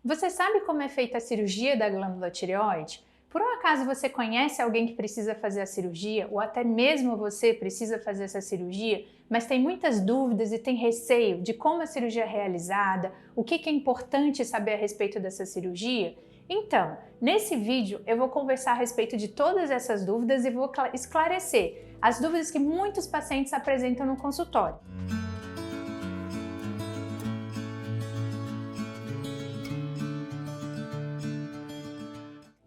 Você sabe como é feita a cirurgia da glândula tireoide? Por um acaso você conhece alguém que precisa fazer a cirurgia, ou até mesmo você precisa fazer essa cirurgia, mas tem muitas dúvidas e tem receio de como a cirurgia é realizada, o que é importante saber a respeito dessa cirurgia? Então, nesse vídeo eu vou conversar a respeito de todas essas dúvidas e vou esclarecer as dúvidas que muitos pacientes apresentam no consultório.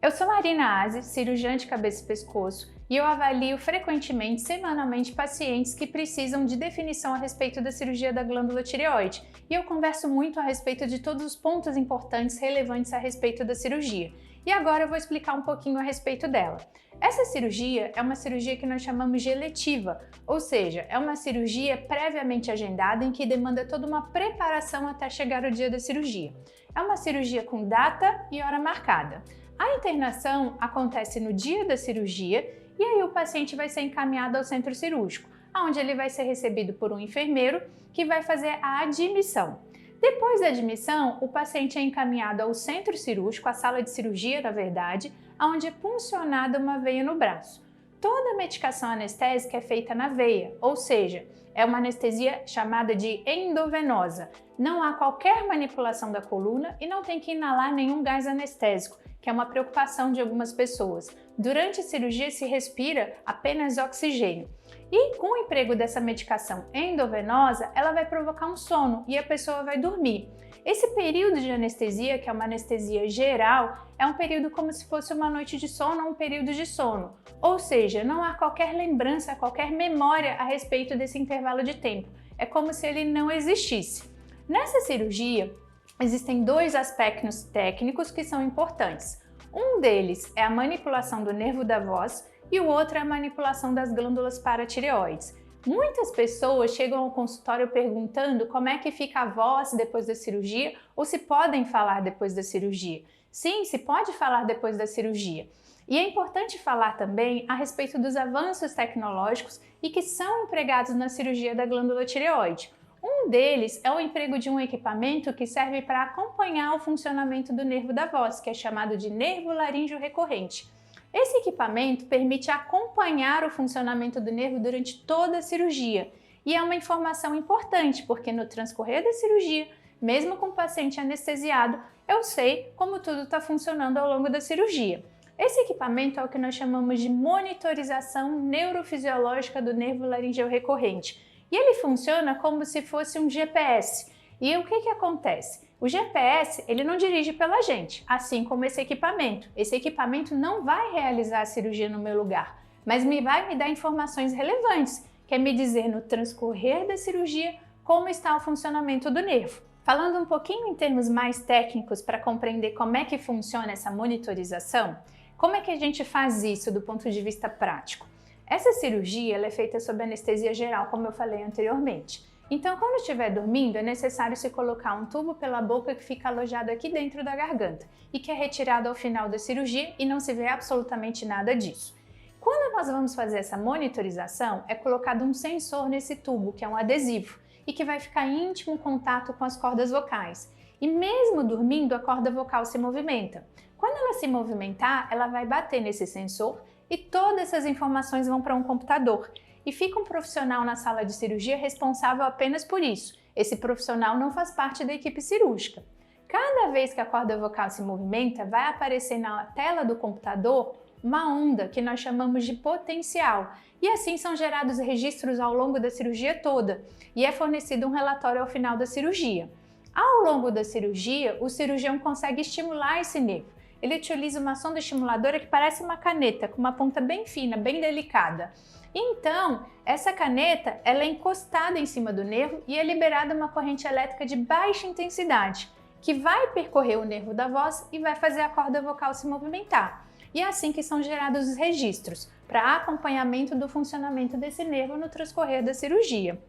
Eu sou Marina Aze, cirurgiã de cabeça e pescoço, e eu avalio frequentemente, semanalmente, pacientes que precisam de definição a respeito da cirurgia da glândula tireoide. E eu converso muito a respeito de todos os pontos importantes relevantes a respeito da cirurgia. E agora eu vou explicar um pouquinho a respeito dela. Essa cirurgia é uma cirurgia que nós chamamos de eletiva, ou seja, é uma cirurgia previamente agendada em que demanda toda uma preparação até chegar o dia da cirurgia. É uma cirurgia com data e hora marcada. A internação acontece no dia da cirurgia e aí o paciente vai ser encaminhado ao centro cirúrgico, onde ele vai ser recebido por um enfermeiro que vai fazer a admissão. Depois da admissão, o paciente é encaminhado ao centro cirúrgico, à sala de cirurgia, na verdade, onde é puncionada uma veia no braço. Toda a medicação anestésica é feita na veia, ou seja, é uma anestesia chamada de endovenosa. Não há qualquer manipulação da coluna e não tem que inalar nenhum gás anestésico, que é uma preocupação de algumas pessoas. Durante a cirurgia se respira apenas oxigênio. E com o emprego dessa medicação endovenosa, ela vai provocar um sono e a pessoa vai dormir. Esse período de anestesia, que é uma anestesia geral, é um período como se fosse uma noite de sono ou um período de sono. Ou seja, não há qualquer lembrança, qualquer memória a respeito desse intervalo de tempo. É como se ele não existisse. Nessa cirurgia, existem dois aspectos técnicos que são importantes. Um deles é a manipulação do nervo da voz e o outro é a manipulação das glândulas paratireoides. Muitas pessoas chegam ao consultório perguntando como é que fica a voz depois da cirurgia ou se podem falar depois da cirurgia. Sim, se pode falar depois da cirurgia. E é importante falar também a respeito dos avanços tecnológicos e que são empregados na cirurgia da glândula tireoide. Um deles é o emprego de um equipamento que serve para acompanhar o funcionamento do nervo da voz, que é chamado de nervo laríngeo recorrente. Esse equipamento permite acompanhar o funcionamento do nervo durante toda a cirurgia. E é uma informação importante, porque no transcorrer da cirurgia, mesmo com o paciente anestesiado, eu sei como tudo está funcionando ao longo da cirurgia. Esse equipamento é o que nós chamamos de monitorização neurofisiológica do nervo laríngeo recorrente. E ele funciona como se fosse um GPS. E o que acontece? O GPS ele não dirige pela gente, assim como esse equipamento. Esse equipamento não vai realizar a cirurgia no meu lugar, mas vai me dar informações relevantes, que é me dizer no transcorrer da cirurgia como está o funcionamento do nervo. Falando um pouquinho em termos mais técnicos para compreender como é que funciona essa monitorização, como é que a gente faz isso do ponto de vista prático? Essa cirurgia ela é feita sob anestesia geral, como eu falei anteriormente. Então, quando estiver dormindo, é necessário se colocar um tubo pela boca que fica alojado aqui dentro da garganta e que é retirado ao final da cirurgia e não se vê absolutamente nada disso. Quando nós vamos fazer essa monitorização, é colocado um sensor nesse tubo, que é um adesivo, e que vai ficar em íntimo contato com as cordas vocais. E mesmo dormindo, a corda vocal se movimenta. Quando ela se movimentar, ela vai bater nesse sensor e todas essas informações vão para um computador. E fica um profissional na sala de cirurgia responsável apenas por isso. Esse profissional não faz parte da equipe cirúrgica. Cada vez que a corda vocal se movimenta, vai aparecer na tela do computador uma onda que nós chamamos de potencial. E assim são gerados registros ao longo da cirurgia toda. E é fornecido um relatório ao final da cirurgia. Ao longo da cirurgia, o cirurgião consegue estimular esse nervo. Ele utiliza uma sonda estimuladora que parece uma caneta, com uma ponta bem fina, bem delicada. Então, essa caneta ela é encostada em cima do nervo e é liberada uma corrente elétrica de baixa intensidade, que vai percorrer o nervo da voz e vai fazer a corda vocal se movimentar. E é assim que são gerados os registros, para acompanhamento do funcionamento desse nervo no transcorrer da cirurgia.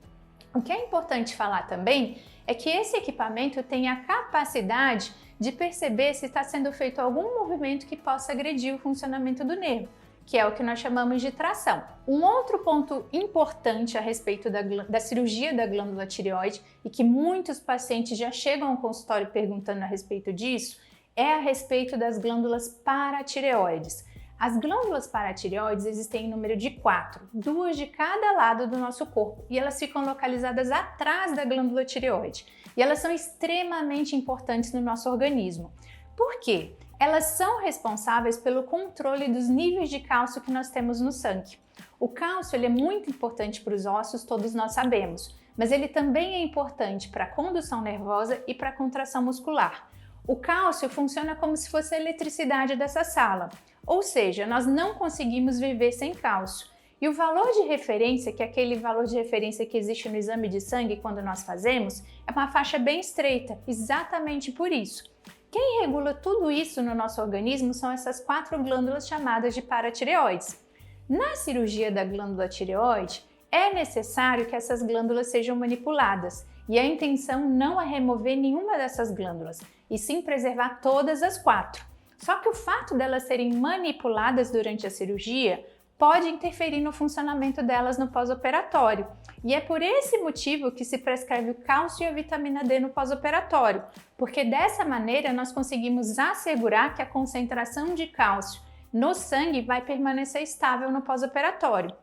O que é importante falar também é que esse equipamento tem a capacidade de perceber se está sendo feito algum movimento que possa agredir o funcionamento do nervo. que é o que nós chamamos de tração. Um outro ponto importante a respeito da cirurgia da glândula tireoide, e que muitos pacientes já chegam ao consultório perguntando a respeito disso, é a respeito das glândulas paratireoides. As glândulas paratireoides existem em número de 4, 2 de cada lado do nosso corpo, e elas ficam localizadas atrás da glândula tireoide. E elas são extremamente importantes no nosso organismo. Por quê? Elas são responsáveis pelo controle dos níveis de cálcio que nós temos no sangue. O cálcio ele é muito importante para os ossos, todos nós sabemos, mas ele também é importante para a condução nervosa e para a contração muscular. O cálcio funciona como se fosse a eletricidade dessa sala, ou seja, nós não conseguimos viver sem cálcio. E o valor de referência, que é aquele valor de referência que existe no exame de sangue quando nós fazemos, é uma faixa bem estreita, exatamente por isso. Quem regula tudo isso no nosso organismo são essas 4 glândulas chamadas de paratireoides. Na cirurgia da glândula tireoide, é necessário que essas glândulas sejam manipuladas, e a intenção não é remover nenhuma dessas glândulas, e sim preservar todas as 4. Só que o fato delas serem manipuladas durante a cirurgia pode interferir no funcionamento delas no pós-operatório. E é por esse motivo que se prescreve o cálcio e a vitamina D no pós-operatório, porque dessa maneira nós conseguimos assegurar que a concentração de cálcio no sangue vai permanecer estável no pós-operatório.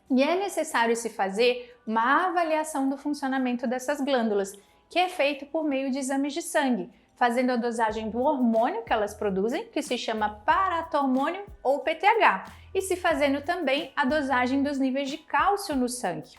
E é necessário se fazer uma avaliação do funcionamento dessas glândulas, que é feito por meio de exames de sangue, fazendo a dosagem do hormônio que elas produzem, que se chama paratormônio ou PTH, e se fazendo também a dosagem dos níveis de cálcio no sangue.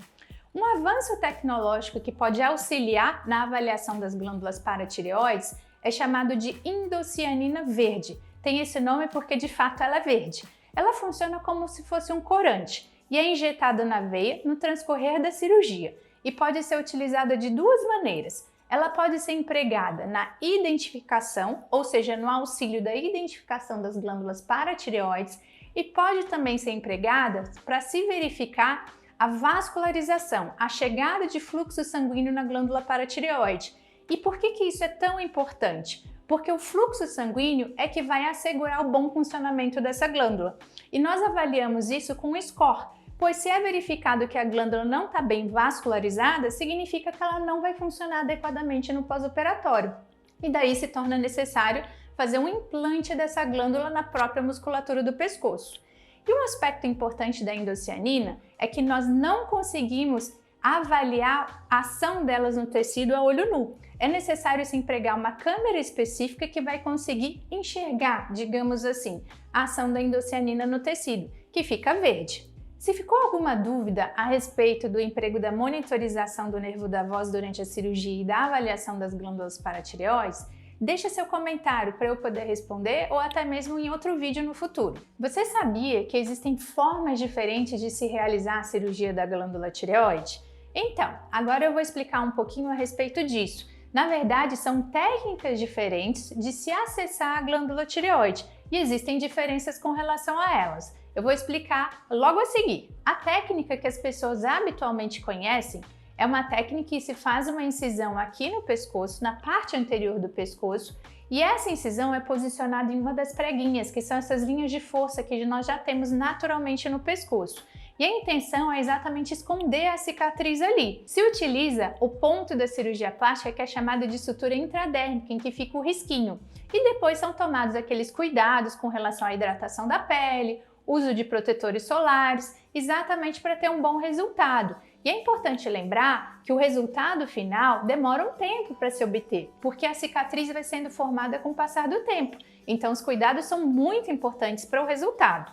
Um avanço tecnológico que pode auxiliar na avaliação das glândulas paratireoides é chamado de indocianina verde. Tem esse nome porque de fato ela é verde. Ela funciona como se fosse um corante e é injetada na veia no transcorrer da cirurgia e pode ser utilizada de 2 maneiras. Ela pode ser empregada na identificação, ou seja, no auxílio da identificação das glândulas paratireoides, e pode também ser empregada para se verificar a vascularização, a chegada de fluxo sanguíneo na glândula paratireoide. E por que isso é tão importante? Porque o fluxo sanguíneo é que vai assegurar o bom funcionamento dessa glândula. E nós avaliamos isso com o score, pois se é verificado que a glândula não está bem vascularizada, significa que ela não vai funcionar adequadamente no pós-operatório. E daí se torna necessário fazer um implante dessa glândula na própria musculatura do pescoço. E um aspecto importante da indocianina é que nós não conseguimos avaliar a ação delas no tecido a olho nu. É necessário se empregar uma câmera específica que vai conseguir enxergar, digamos assim, a ação da indocianina no tecido, que fica verde. Se ficou alguma dúvida a respeito do emprego da monitorização do nervo da voz durante a cirurgia e da avaliação das glândulas paratireoides, deixa seu comentário para eu poder responder ou até mesmo em outro vídeo no futuro. Você sabia que existem formas diferentes de se realizar a cirurgia da glândula tireoide? Então, agora eu vou explicar um pouquinho a respeito disso. Na verdade, são técnicas diferentes de se acessar a glândula tireoide e existem diferenças com relação a elas. Eu vou explicar logo a seguir. A técnica que as pessoas habitualmente conhecem é uma técnica que se faz uma incisão aqui no pescoço, na parte anterior do pescoço, e essa incisão é posicionada em uma das preguinhas, que são essas linhas de força que nós já temos naturalmente no pescoço. E a intenção é exatamente esconder a cicatriz ali. Se utiliza o ponto da cirurgia plástica que é chamado de sutura intradérmica, em que fica o risquinho. E depois são tomados aqueles cuidados com relação à hidratação da pele, uso de protetores solares, exatamente para ter um bom resultado. E é importante lembrar que o resultado final demora um tempo para se obter, porque a cicatriz vai sendo formada com o passar do tempo. Então os cuidados são muito importantes para o resultado.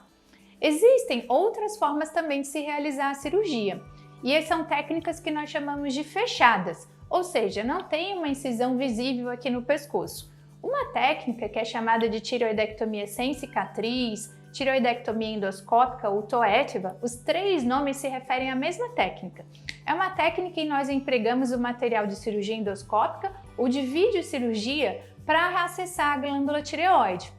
Existem outras formas também de se realizar a cirurgia, e são técnicas que nós chamamos de fechadas, ou seja, não tem uma incisão visível aqui no pescoço. Uma técnica que é chamada de tireoidectomia sem cicatriz, tireoidectomia endoscópica ou toética, os 3 nomes se referem à mesma técnica. É uma técnica em que nós empregamos o material de cirurgia endoscópica ou de videocirurgia para acessar a glândula tireoide.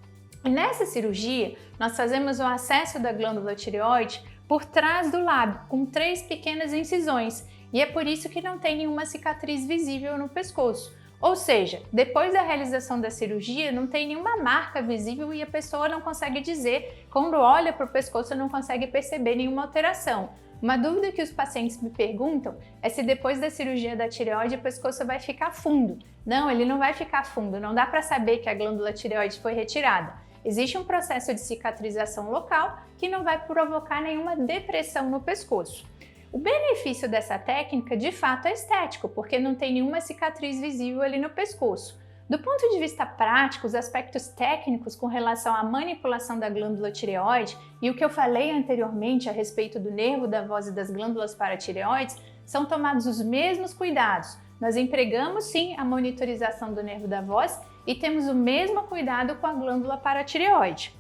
E nessa cirurgia, nós fazemos o acesso da glândula tireoide por trás do lábio, com 3 pequenas incisões, e é por isso que não tem nenhuma cicatriz visível no pescoço. Ou seja, depois da realização da cirurgia não tem nenhuma marca visível e a pessoa não consegue dizer, quando olha para o pescoço não consegue perceber nenhuma alteração. Uma dúvida que os pacientes me perguntam é se depois da cirurgia da tireoide o pescoço vai ficar fundo. Não, ele não vai ficar fundo, não dá para saber que a glândula tireoide foi retirada. Existe um processo de cicatrização local que não vai provocar nenhuma depressão no pescoço. O benefício dessa técnica, de fato, é estético, porque não tem nenhuma cicatriz visível ali no pescoço. Do ponto de vista prático, os aspectos técnicos com relação à manipulação da glândula tireoide e o que eu falei anteriormente a respeito do nervo da voz e das glândulas paratireoides são tomados os mesmos cuidados. Nós empregamos sim a monitorização do nervo da voz e temos o mesmo cuidado com a glândula paratireoide.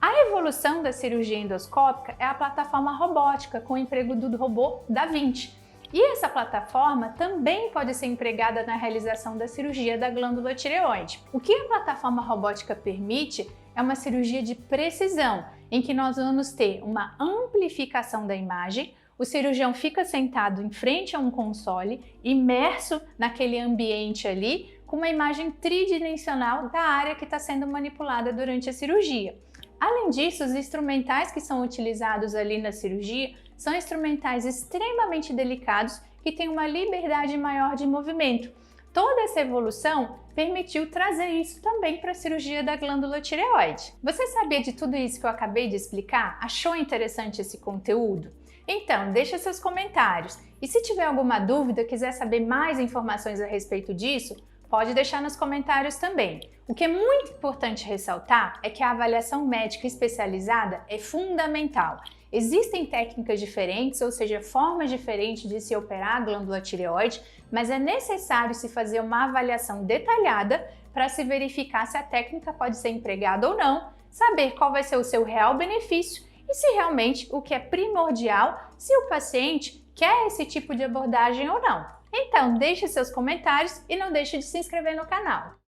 A evolução da cirurgia endoscópica é a plataforma robótica com o emprego do robô Da Vinci. E essa plataforma também pode ser empregada na realização da cirurgia da glândula tireoide. O que a plataforma robótica permite é uma cirurgia de precisão, em que nós vamos ter uma amplificação da imagem. O cirurgião fica sentado em frente a um console, imerso naquele ambiente ali, com uma imagem tridimensional da área que está sendo manipulada durante a cirurgia. Além disso, os instrumentais que são utilizados ali na cirurgia são instrumentais extremamente delicados que têm uma liberdade maior de movimento. Toda essa evolução permitiu trazer isso também para a cirurgia da glândula tireoide. Você sabia de tudo isso que eu acabei de explicar? Achou interessante esse conteúdo? Então, deixa seus comentários. E se tiver alguma dúvida, quiser saber mais informações a respeito disso, pode deixar nos comentários também. O que é muito importante ressaltar é que a avaliação médica especializada é fundamental. Existem técnicas diferentes, ou seja, formas diferentes de se operar a glândula tireoide, mas é necessário se fazer uma avaliação detalhada para se verificar se a técnica pode ser empregada ou não, saber qual vai ser o seu real benefício e se realmente o que é primordial, se o paciente quer esse tipo de abordagem ou não. Então, deixe seus comentários e não deixe de se inscrever no canal.